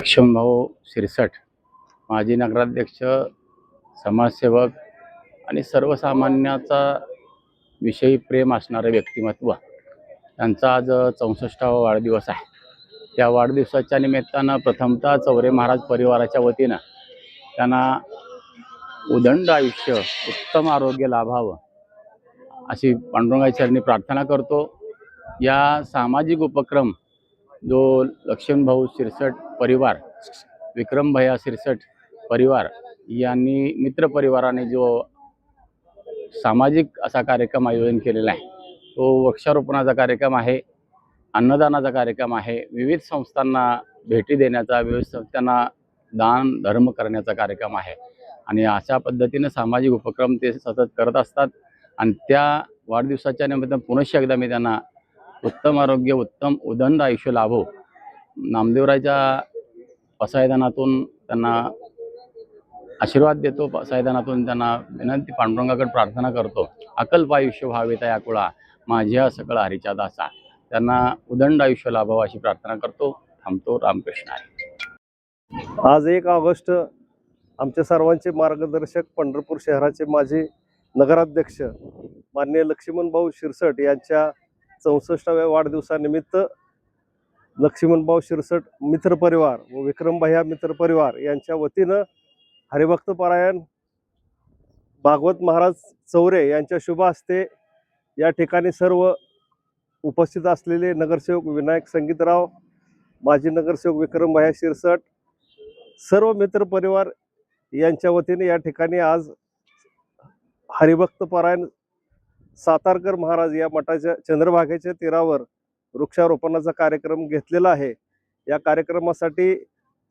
लक्ष्मणभाऊ शिरसट, माजी नगराध्यक्ष, समाजसेवक आणि सर्वसामान्याचा विषयी प्रेम असणारे व्यक्तिमत्व यांचा आज 64वा वाढदिवस आहे। त्या वाढदिवसाच्या निमित्तानं प्रथमतः चौरे महाराज परिवाराच्या वतीनं त्यांना उदंड आयुष्य, उत्तम आरोग्य लाभावं अशी पांडुरंगाच्या चरणी प्रार्थना करतो। या सामाजिक उपक्रम जो लक्ष्मणभाऊ शिरसट परिवार, विक्रम भैया शिरसट परिवार यांनी मित्र परिवाराने जो सामाजिक असा कार्यक्रम आयोजन केलेला आहे, तो वृक्षारोपणाचा कार्यक्रम आहे, अन्नदानाचा कार्यक्रम आहे, विविध संस्थांना भेटी देण्याचा, विविध संस्थांना दान धर्म करण्याचा कार्यक्रम आहे आणि अशा पद्धतीने सामाजिक उपक्रम ते सतत करत असतात। आणि त्या वाढदिवसाच्या निमित्तानं पुनश्च एकदा मी त्यांना उत्तम आरोग्य, उत्तम उदंड आयुष्य लाभो नामदेवरायच्या पसायदानातून त्यांना आशीर्वाद देतो। पसायदानातून त्यांना विनंती, पांडुरंगाकडे प्रार्थना करतो, अकल्प आयुष्य व्हावे त्या कुळा माझ्या सकळ हरीच्या दासा, त्यांना उदंड आयुष्य लाभावं अशी प्रार्थना करतो। थांबतो। रामकृष्ण हरी। आज 1 ऑगस्ट आमच्या सर्वांचे मार्गदर्शक, पंढरपूर शहराचे माजी नगराध्यक्ष माननीय लक्ष्मणभाऊ शिरसट यांच्या 64व्या वाढदिवसानिमित्त लक्ष्मणभाऊ शिरसट मित्र परिवार व विक्रम भैया मित्र परिवार यांच्या वतीनं हरिभक्तपरायण भागवत महाराज चौरे यांच्या शुभ हस्ते या ठिकाणी सर्व उपस्थित असलेले नगरसेवक विनायक संगीतराव, माजी नगरसेवक विक्रम भैया शिरसट, सर्व मित्र परिवार यांच्या वतीने या ठिकाणी आज हरिभक्तपरायण सातारकर महाराज या मठाच्या चंद्रभागेच्या तीरावर वृक्षारोपणाचा कार्यक्रम घेतलेला आहे। या कार्यक्रमासाठी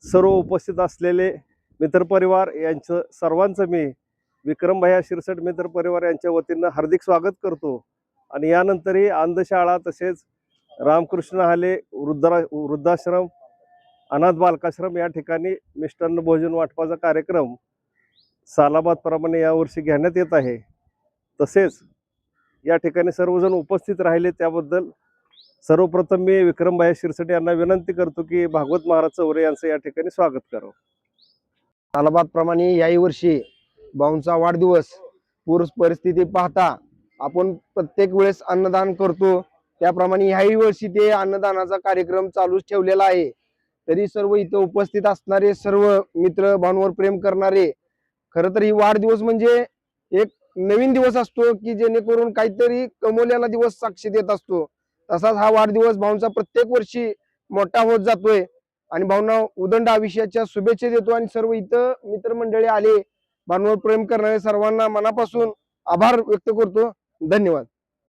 सर्व उपस्थित असलेले मित्रपरिवार यांचं सर्वांचं मी विक्रम भैया शिरसट मित्र परिवार यांच्या वतीनं हार्दिक स्वागत करतो। आणि यानंतरही अंधशाळा तसेच रामकृष्ण हाले वृद्धाश्रम, अनाथ बालकाश्रम या ठिकाणी मिष्टान्न भोजन वाटपाचा कार्यक्रम सालाबादप्रमाणे यावर्षी घेण्यात येत आहे। तसेच या ठिकाणी सर्वजण उपस्थित राहिले त्याबद्दल सर्वप्रथम मी विक्रम भैया शिरसट यांना विनंती करतो की भागवत महाराज चौरे यांचं या ठिकाणी स्वागत करावं। सालाबादप्रमाणे याही वर्षी भाऊंचा वाढदिवस, पूर परिस्थिती पाहता आपण प्रत्येक वेळेस अन्नदान करतो, त्याप्रमाणे याही वर्षी ते अन्नदानाचा कार्यक्रम चालूच ठेवलेला आहे। तरी सर्व इथं उपस्थित असणारे सर्व मित्र, भावांवर प्रेम करणारे, खरं तर ही वाढदिवस म्हणजे एक नवीन दिवस असतो की जेणेकरून काहीतरी कमवलेला दिवस साक्षी देत असतो। तसाच हा वाढदिवस भाऊंचा प्रत्येक वर्षी मोठा होत जातोय आणि भाऊंना उदंड आयुष्याच्या शुभेच्छा देतो। आणि सर्व इथं मित्रमंडळी आले, भाऊंवर प्रेम करणारे सर्वांना मनापासून आभार व्यक्त करतो। धन्यवाद।